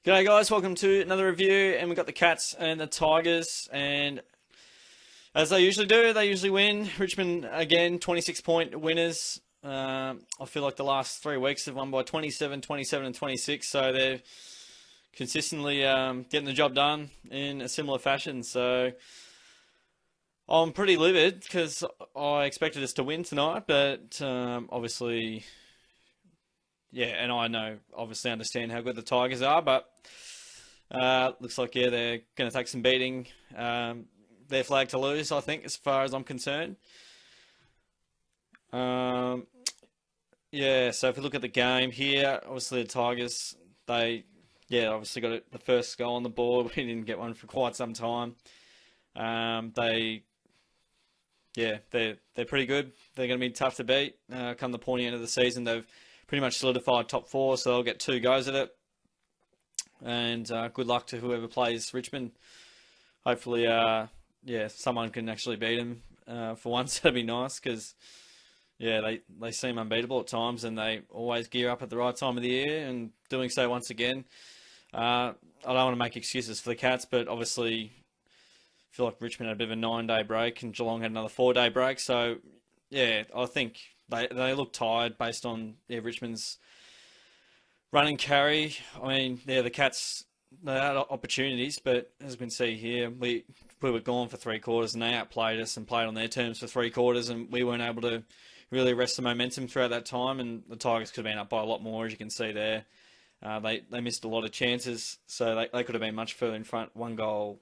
G'day guys, welcome to another review, and we've got the Cats and the Tigers, and as they usually do, they usually win. Richmond, again, 26-point winners. I feel like the last 3 weeks have won by 27, 27 and 26, so they're consistently getting the job done in a similar fashion, so I'm pretty livid because I expected us to win tonight, but obviously... Yeah, and I know, obviously understand how good the Tigers are, but looks like, yeah, they're going to take some beating. Their flag to lose, I think, as far as I'm concerned. Yeah, so if we look at the game here, obviously the Tigers, obviously got the first goal on the board. We didn't get one for quite some time. They're pretty good. They're going to be tough to beat. Come the pointy end of the season, they've pretty much solidified top 4, so they'll get 2 goes at it. And good luck to whoever plays Richmond. Hopefully, someone can actually beat them for once. That'd be nice because, yeah, they seem unbeatable at times, and they always gear up at the right time of the year. And doing so once again, I don't want to make excuses for the Cats, but obviously, I feel like Richmond had a bit of a 9-day break, and Geelong had another 4-day break. So, yeah, I think they look tired based on Richmond's run and carry. I mean, the Cats, they had opportunities, but as we can see here, we were gone for 3 quarters, and they outplayed us and played on their terms for 3 quarters, and we weren't able to really arrest the momentum throughout that time, and the Tigers could have been up by a lot more, as you can see there. They missed a lot of chances, so they could have been much further in front. 1 goal,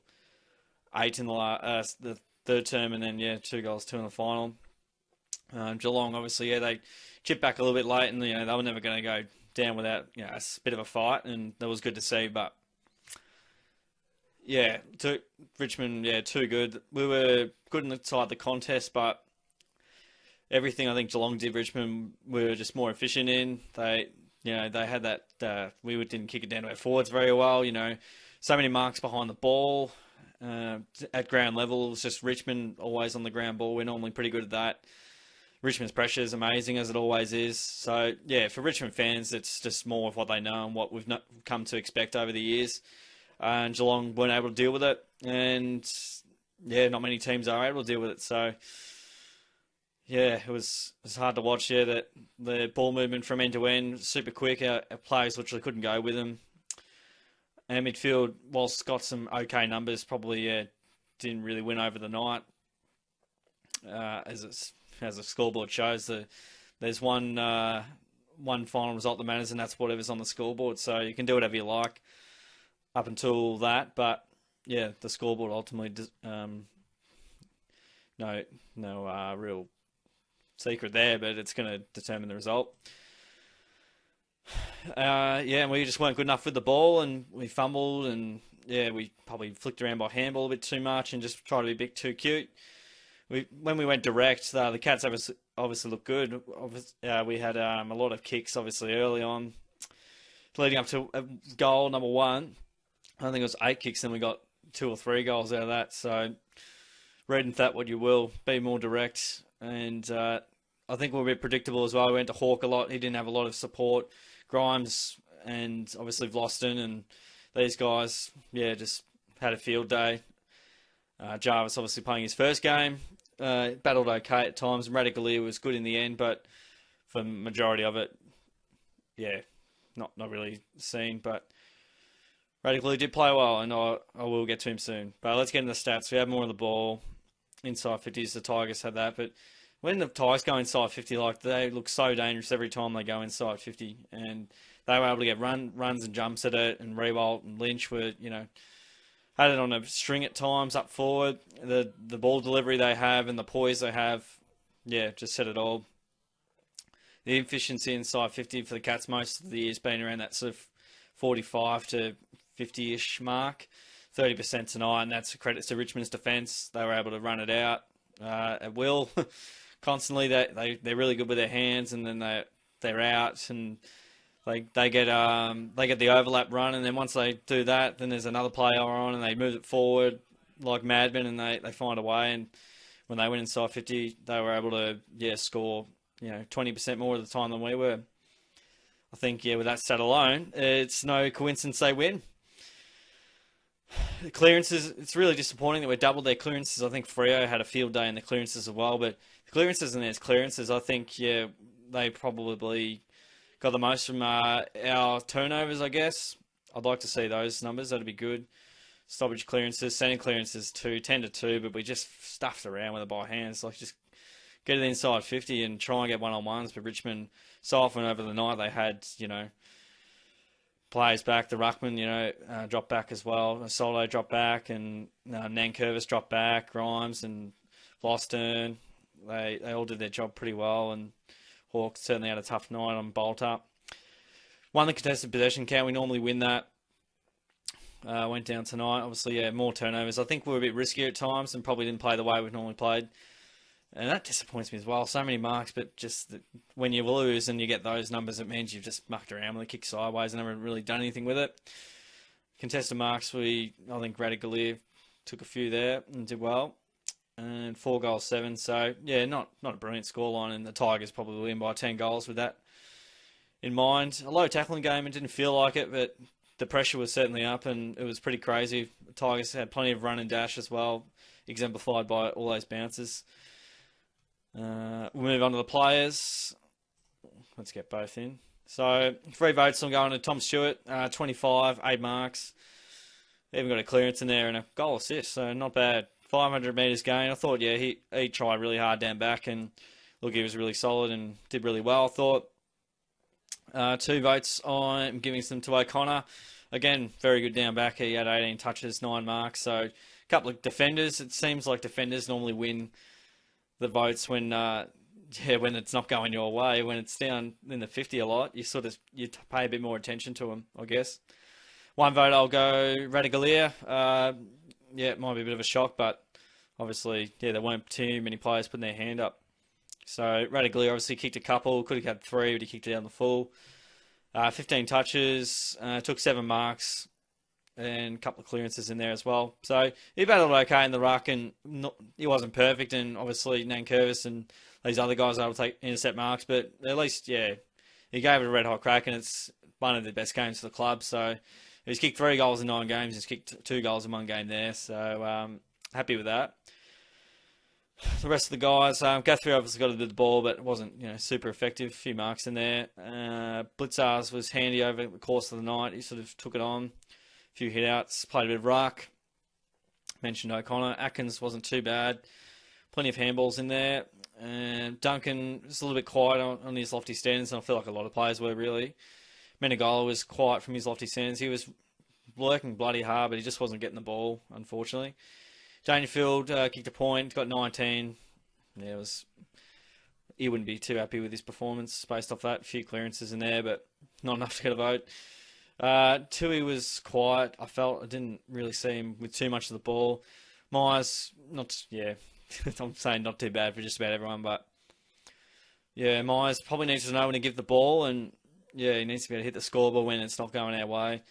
8 in the third term, and then, 2 goals, 2 in the final. Geelong, obviously, they chipped back a little bit late, and they were never going to go down without a bit of a fight, and that was good to see. But Richmond, too good. We were good inside the contest, but everything I think Geelong did, Richmond were just more efficient in. They had that. We didn't kick it down to our forwards very well. So many marks behind the ball at ground level. It's just Richmond always on the ground ball. We're normally pretty good at that. Richmond's pressure is amazing, as it always is. So, yeah, for Richmond fans, it's just more of what they know and what we've come to expect over the years. And Geelong weren't able to deal with it. And, not many teams are able to deal with it. So, it was hard to watch, that the ball movement from end to end, super quick. Our players literally couldn't go with them. And midfield, whilst got some okay numbers, probably, didn't really win over the night. As the scoreboard shows, there's one final result that matters, and that's whatever's on the scoreboard. So you can do whatever you like up until that, but the scoreboard ultimately no real secret there, but it's going to determine the result. And we just weren't good enough with the ball, and we fumbled, and we probably flicked around by handball a bit too much, and just tried to be a bit too cute. When we went direct, the Cats obviously looked good. We had a lot of kicks, obviously, early on, leading up to goal number 1. I think it was 8 kicks, and we got 2 or 3 goals out of that. So, read into that what you will. Be more direct. And I think we're a bit predictable as well. We went to Hawk a lot. He didn't have a lot of support. Grimes and, obviously, Vlosten and these guys, just had a field day. Jarvis obviously playing his first game. Battled okay at times. Radically was good in the end, but for the majority of it, not really seen. But Radically did play well, and I will get to him soon. But let's get into the stats. We have more of the ball. Inside 50s, the Tigers had that. But when the Tigers go inside 50, they look so dangerous every time they go inside 50. And they were able to get runs and jumps at it, and Rewalt and Lynch were, had it on a string at times up forward. The ball delivery they have and the poise they have, just said it all. The efficiency inside 50 for the Cats most of the year has been around that sort of 45 to 50-ish mark. 30% tonight, and that's a credit to Richmond's defence. They were able to run it out at will constantly. They're really good with their hands, and then they're out, and They get the overlap run, and then once they do that, then there's another player on, and they move it forward like madmen, and they find a way. And when they went inside 50, they were able to score 20% more of the time than we were. I think with that stat alone, it's no coincidence they win. The clearances, it's really disappointing that we doubled their clearances. I think Freo had a field day in the clearances as well, but the clearances and there's clearances. I think, yeah, they probably got the most from our turnovers, I guess. I'd like to see those numbers. That'd be good. Stoppage clearances, centre clearances too, 10 to 2, but we just stuffed around with it by hands. Like, just get it inside 50 and try and get one-on-ones. But Richmond, so often over the night, they had, players back. The Ruckman, dropped back as well. Solo dropped back, and Nankervis dropped back. Grimes and Floston, they all did their job pretty well, and Hawks certainly had a tough night on Bolt Up. Won the contested possession count. We normally win that. Went down tonight. Obviously, yeah, more turnovers. I think we were a bit riskier at times and probably didn't play the way we've normally played. And that disappoints me as well. So many marks, but just when you lose and you get those numbers, it means you've just mucked around with it, kicked sideways, and never really done anything with it. Contested marks, I think Radagalier took a few there and did well. And 4 goals, 7. So, yeah, not a brilliant scoreline, and the Tigers probably win by 10 goals with that in mind. A low tackling game, it didn't feel like it, but the pressure was certainly up, and it was pretty crazy. The Tigers had plenty of run and dash as well, exemplified by all those bounces. We'll move on to the players. Let's get both in. So, 3 votes. I'm going to Tom Stewart, 25, 8 marks. Even got a clearance in there and a goal assist, so not bad. 500 metres gain. I thought, yeah, he tried really hard down back, and look, he was really solid and did really well, I thought. 2 votes. I'm giving some to O'Connor. Again, very good down back. He had 18 touches, 9 marks. So, a couple of defenders. It seems like defenders normally win the votes when it's not going your way. When it's down in the 50 a lot, you pay a bit more attention to them, I guess. 1 vote, I'll go Radagalier. Yeah, it might be a bit of a shock, but obviously, yeah, there weren't too many players putting their hand up. So Radagalier obviously kicked a couple, could have had 3, but he kicked it down the full. 15 touches, took 7 marks, and a couple of clearances in there as well. So he battled okay in the ruck, and he wasn't perfect, and obviously Nankervis and these other guys are able to intercept marks, but at least, yeah, he gave it a red-hot crack, and it's one of the best games for the club. So he's kicked 3 goals in 9 games, he's kicked 2 goals in 1 game there, so happy with that. The rest of the guys, Guthrie obviously got a bit of the ball, but it wasn't, super effective. A few marks in there. Blitzars was handy over the course of the night. He sort of took it on. A few hit-outs, played a bit of ruck. Mentioned O'Connor. Atkins wasn't too bad. Plenty of handballs in there. And Duncan was a little bit quiet on his lofty standards, and I feel like a lot of players were, really. Menegola was quiet from his lofty standards. He was working bloody hard, but he just wasn't getting the ball, unfortunately. Dangerfield kicked a point, got 19. Yeah, he wouldn't be too happy with his performance based off that. A few clearances in there, but not enough to get a vote. Tui was quiet. I didn't really see him with too much of the ball. Myers, I'm saying not too bad for just about everyone, but yeah, Myers probably needs to know when to give the ball, and yeah, he needs to be able to hit the scoreboard when it's not going our way.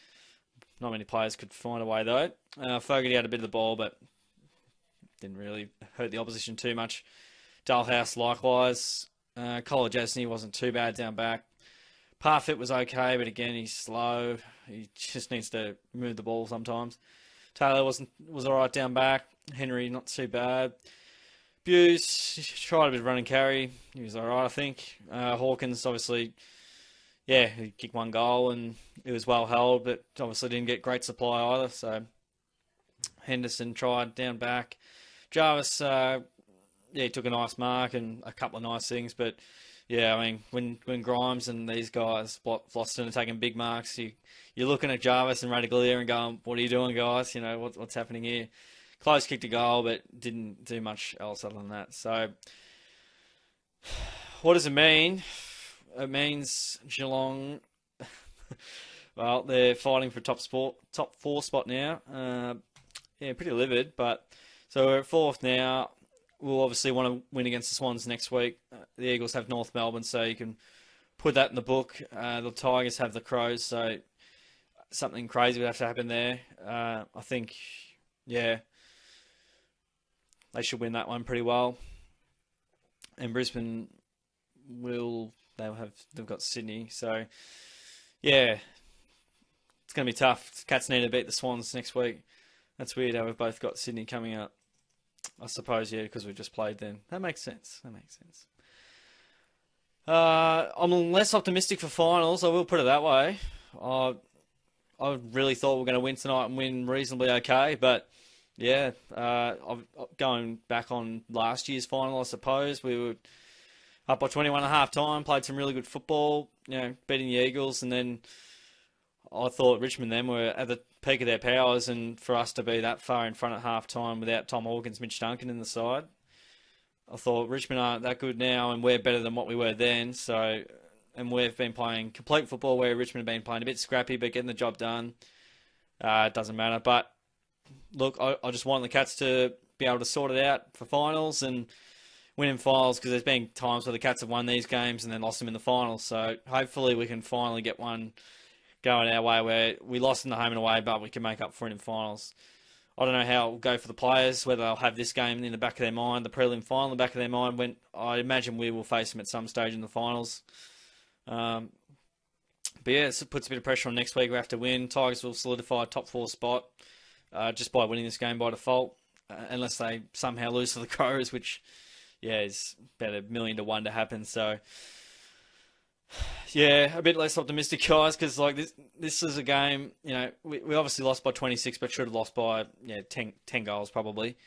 Not many players could find a way though. Fogarty had a bit of the ball, but didn't really hurt the opposition too much. Dalhouse likewise. Kolajasny wasn't too bad down back. Parfit was okay, but again, he's slow. He just needs to move the ball sometimes. Taylor was alright down back. Henry, not too bad. Buse tried a bit of run and carry. He was alright, I think. Hawkins, obviously, yeah, he kicked 1 goal and it was well held, but obviously didn't get great supply either. So Henderson tried down back. Jarvis, he took a nice mark and a couple of nice things, but yeah, I mean, when Grimes and these guys, Floston, are taking big marks, you're looking at Jarvis and Radagalier and going, what are you doing, guys? What's happening here? Close kicked a goal, but didn't do much else other than that. So, what does it mean? It means Geelong, well, they're fighting for top 4 spot now. Yeah, pretty livid, but so we're at 4th now. We'll obviously want to win against the Swans next week. The Eagles have North Melbourne, so you can put that in the book. The Tigers have the Crows, so something crazy would have to happen there. I think, yeah, they should win that one pretty well. And Brisbane they've got Sydney, so yeah, it's going to be tough. Cats need to beat the Swans next week. That's weird how we've both got Sydney coming up. I suppose, yeah, because we've just played then. That makes sense. That makes sense. I'm less optimistic for finals. I will put it that way. I I really thought we were going to win tonight and win reasonably okay, but yeah, going back on last year's final, I suppose we were up by 21 at half time, played some really good football, beating the Eagles, and then I thought Richmond then were at the peak of their powers, and for us to be that far in front at half time without Tom Hawkins, Mitch Duncan in the side, I thought Richmond aren't that good now, and we're better than what we were then. So, and we've been playing complete football where Richmond have been playing a bit scrappy, but getting the job done. It doesn't matter. But look, I just want the Cats to be able to sort it out for finals and win in finals, because there's been times where the Cats have won these games and then lost them in the finals. So hopefully we can finally get one going our way where we lost in the home and away, but we can make up for it in finals. I don't know how it will go for the players, whether they'll have this game in the back of their mind, the prelim final in the back of their mind, when I imagine we will face them at some stage in the finals. But yeah, it puts a bit of pressure on next week. We have to win. Tigers will solidify a top 4 spot just by winning this game by default, unless they somehow lose to the Crows, which, yeah, is about 1,000,000 to 1 to happen. So, yeah, a bit less optimistic, guys, because like this is a game, we obviously lost by 26, but should have lost by 10 goals probably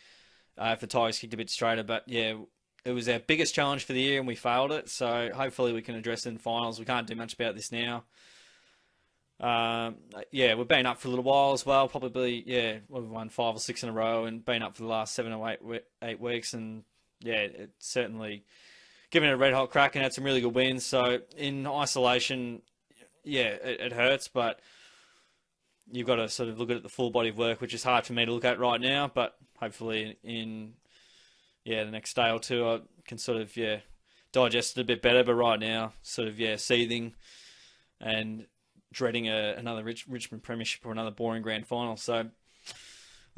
if the Tigers kicked a bit straighter. But yeah, it was our biggest challenge for the year and we failed it. So hopefully we can address it in finals. We can't do much about this now. Yeah, we've been up for a little while as well. Probably, we've won 5 or 6 in a row and been up for the last 7 or 8 weeks. And yeah, it's certainly given it a red hot crack and had some really good wins. So in isolation, yeah, it hurts, but you've got to sort of look at the full body of work, which is hard for me to look at right now. But hopefully in the next day or two, I can sort of digest it a bit better. But right now, sort of seething and dreading another Richmond premiership or another boring grand final. So,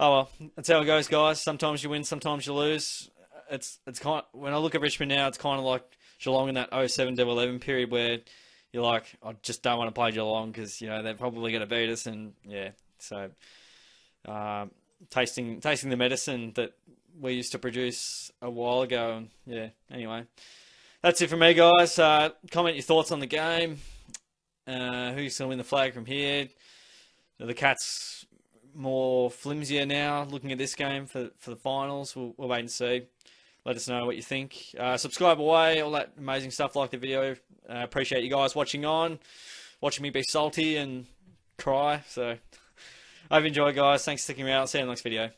oh well, that's how it goes, guys. Sometimes you win, sometimes you lose. It's kind of, when I look at Richmond now, it's kind of like Geelong in that 07-11 period where you're like, I just don't want to play Geelong because they're probably going to beat us, and so tasting the medicine that we used to produce a while ago, and anyway, that's it from me, guys. Comment your thoughts on the game. Who's going to win the flag from here? Are the Cats more flimsier now looking at this game for the finals? We'll wait and see. Let us know what you think. Subscribe away, all that amazing stuff. Like the video. Appreciate you guys watching me be salty and cry. So, I hope you enjoyed, guys. Thanks for sticking around. I'll see you in the next video.